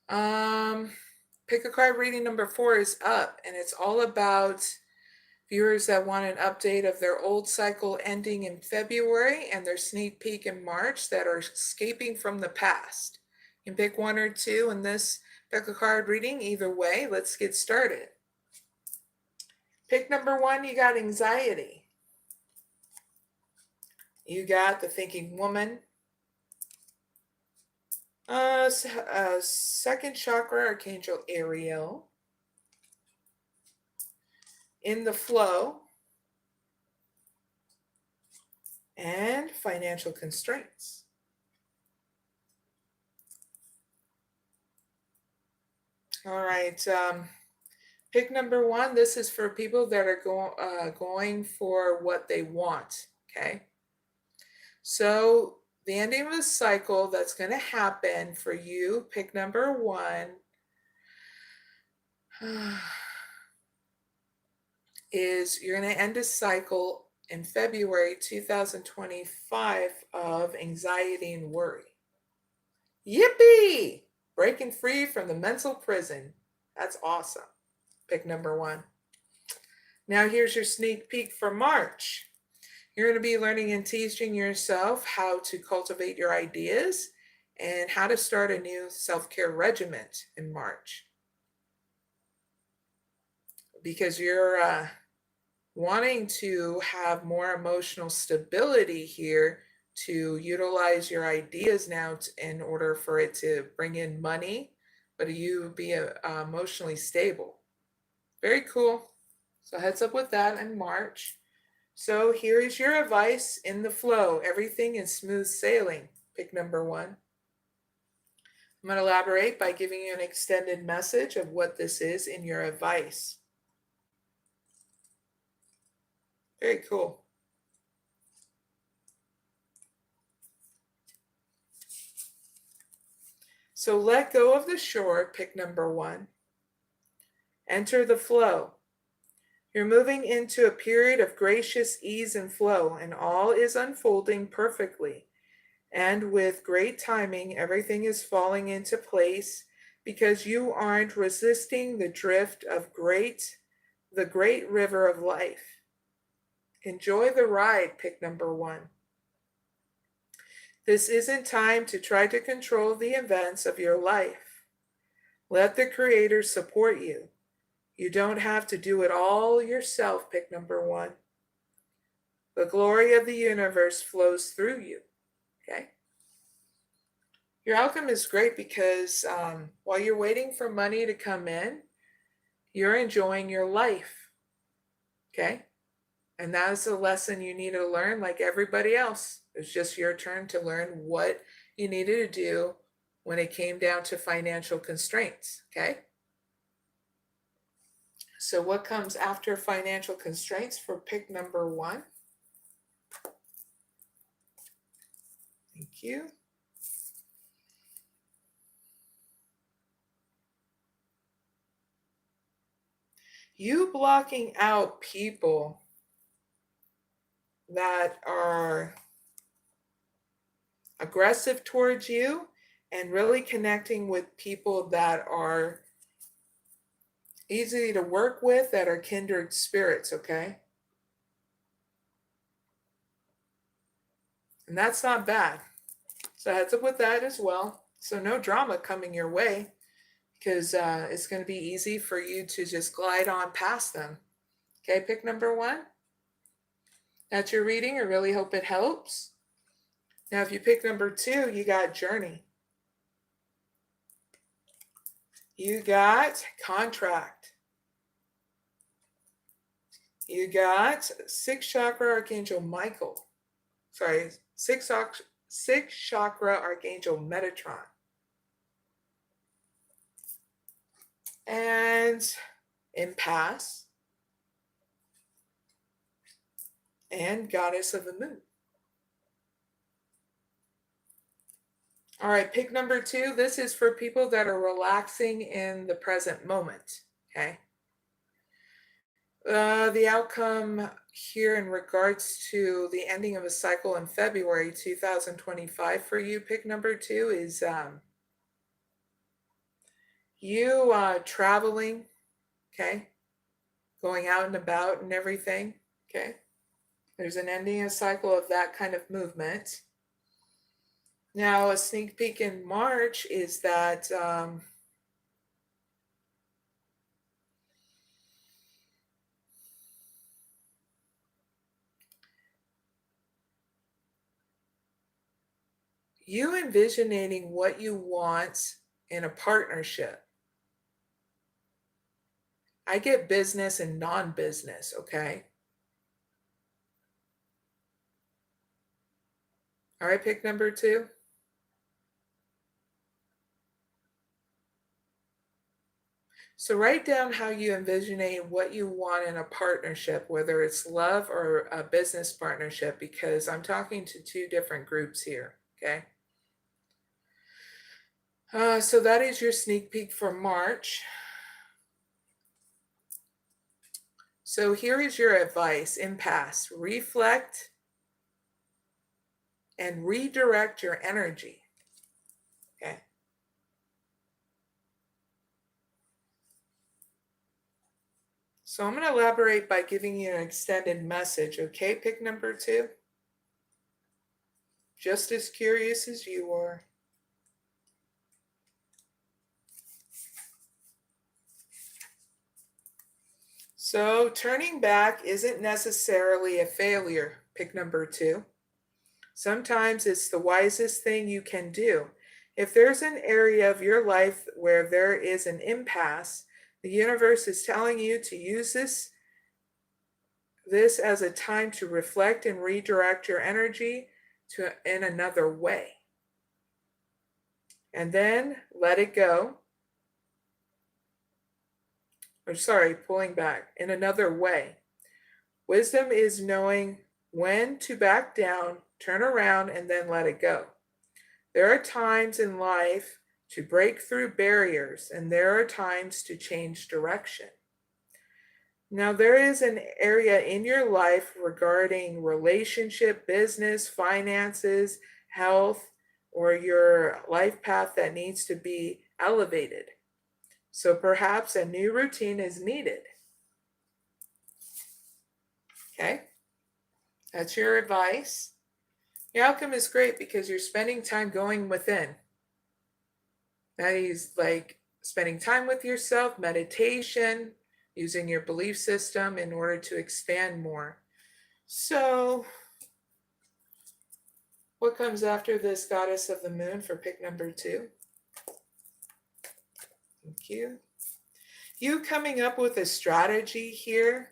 Pick a card reading number 4 is up, and it's all about viewers that want an update of their old cycle ending in February and their sneak peek in March that are escaping from the past. You can pick one or two in this pick a card reading. Either way, let's get started. Pick number 1, you got anxiety. You got the thinking woman. Second chakra, Archangel Ariel. In the flow. And financial constraints. All right. Pick number 1. This is for people that are going for what they want. Okay. So the ending of the cycle that's going to happen for you, pick number 1, is you're going to end a cycle in February 2025 of anxiety and worry. Yippee! Breaking free from the mental prison. That's awesome. Pick number 1. Now here's your sneak peek for March. You're going to be learning and teaching yourself how to cultivate your ideas and how to start a new self-care regimen in March. Because you're wanting to have more emotional stability here to utilize your ideas now in order for it to bring in money, but you be emotionally stable. Very cool. So heads up with that in March. So here is your advice in the flow. Everything is smooth sailing. Pick number 1. I'm going to elaborate by giving you an extended message of what this is in your advice. Very cool. So let go of the shore. Pick number 1. Enter the flow. You're moving into a period of gracious ease and flow, and all is unfolding perfectly. And with great timing, everything is falling into place because you aren't resisting the drift of the great river of life. Enjoy the ride, pick number 1. This isn't time to try to control the events of your life. Let the Creator support you. You don't have to do it all yourself, pick number 1. The glory of the universe flows through you. Okay? Your outcome is great because while you're waiting for money to come in, you're enjoying your life. Okay? And that is a lesson you need to learn like everybody else. It's just your turn to learn what you needed to do when it came down to financial constraints. Okay? So what comes after financial constraints for pick number 1? Thank you. You blocking out people that are aggressive towards you and really connecting with people that are easy to work with, that are kindred spirits, okay? And that's not bad. So heads up with that as well. So no drama coming your way because it's going to be easy for you to just glide on past them. Okay, pick number 1. That's your reading. I really hope it helps. Now, if you pick number 2, you got journey. You got contract. You got 6th chakra Archangel Michael. Sorry, 6th chakra Archangel Metatron. And impasse. And Goddess of the Moon. All right, pick number 2. This is for people that are relaxing in the present moment, okay? The outcome here in regards to the ending of a cycle in February 2025 for you, pick number 2, is you traveling, okay, going out and about and everything, okay. There's an ending a cycle of that kind of movement. Now, a sneak peek in March is that you envisioning what you want in a partnership. I get business and non-business, okay? All right, pick number 2. So write down how you envisionate what you want in a partnership, whether it's love or a business partnership, because I'm talking to 2 different groups here, okay? So that is your sneak peek for March. So here is your advice. Impasse. Reflect and redirect your energy. Okay. So I'm going to elaborate by giving you an extended message. Okay, pick number 2. Just as curious as you are. So turning back isn't necessarily a failure. Pick number 2. Sometimes it's the wisest thing you can do. If there's an area of your life where there is an impasse, the universe is telling you to use this as a time to reflect and redirect your energy in another way. And then let it go. Or sorry, pulling back in another way. Wisdom is knowing when to back down, turn around, and then let it go. There are times in life to break through barriers, and there are times to change direction. Now, there is an area in your life regarding relationship, business, finances, health, or your life path that needs to be elevated. So perhaps a new routine is needed. Okay? That's your advice. Your outcome is great because you're spending time going within. That is like spending time with yourself, meditation, using your belief system in order to expand more. So, what comes after this, Goddess of the Moon, for pick number 2? Thank you. You coming up with a strategy here.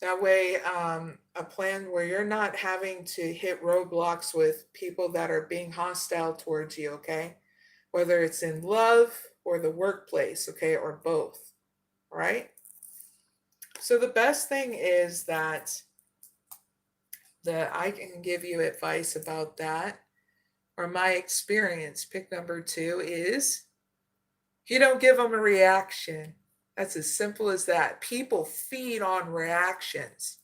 That way, a plan where you're not having to hit roadblocks with people that are being hostile towards you, okay? Whether it's in love or the workplace, okay, or both, right? So the best thing is that I can give you advice about that, or my experience, pick number 2 is you don't give them a reaction. That's as simple as that. People feed on reactions.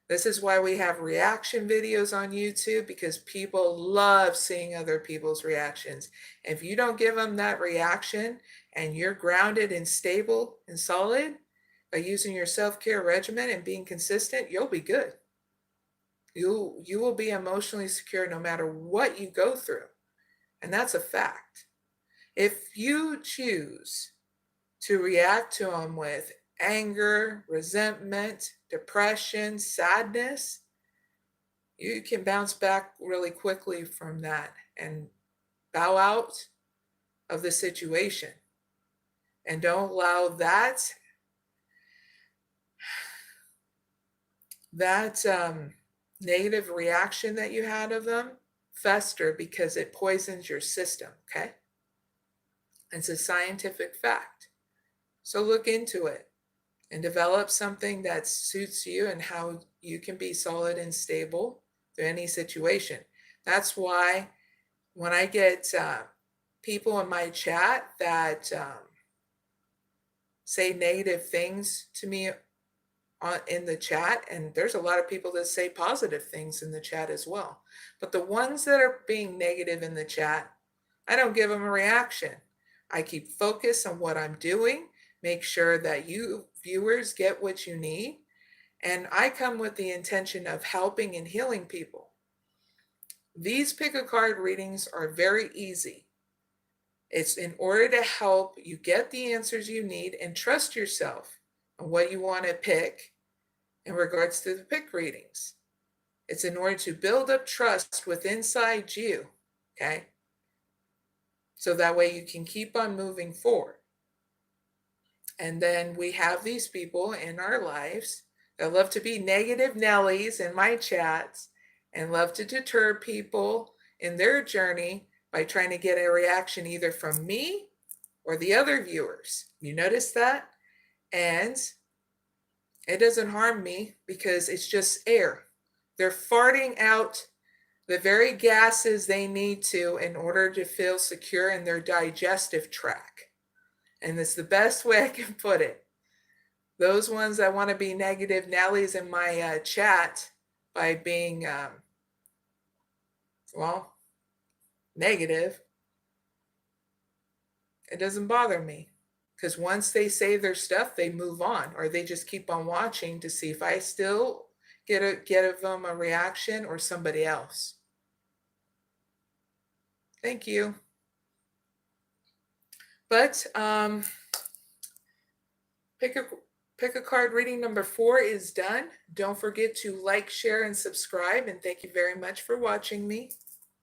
This is why we have reaction videos on YouTube, because people love seeing other people's reactions. If you don't give them that reaction and you're grounded and stable and solid by using your self-care regimen and being consistent, you'll be good. You will be emotionally secure no matter what you go through. And that's a fact. If you choose to react to them with anger, resentment, depression, sadness, you can bounce back really quickly from that and bow out of the situation. And don't allow that negative reaction that you had of them fester, because it poisons your system, okay? It's a scientific fact. So look into it and develop something that suits you and how you can be solid and stable through any situation. That's why when I get people in my chat that say negative things to me in the chat, and there's a lot of people that say positive things in the chat as well, but the ones that are being negative in the chat, I don't give them a reaction. I keep focus on what I'm doing, make sure that you viewers get what you need, and I come with the intention of helping and healing people. These pick a card readings are very easy. It's in order to help you get the answers you need and trust yourself on what you want to pick in regards to the pick readings. It's in order to build up trust with inside you, okay? So that way you can keep on moving forward. And then we have these people in our lives that love to be negative Nellies in my chats and love to deter people in their journey by trying to get a reaction either from me or the other viewers. You notice that? And it doesn't harm me because it's just air. They're farting out the very gases they need to in order to feel secure in their digestive tract. And it's the best way I can put it. Those ones that want to be negative Nellies in my chat by being, negative, it doesn't bother me. Because once they say their stuff, they move on, or they just keep on watching to see if I still get them a reaction or somebody else. Thank you. But pick a card reading number 4 is done. Don't forget to like, share, and subscribe. And thank you very much for watching me.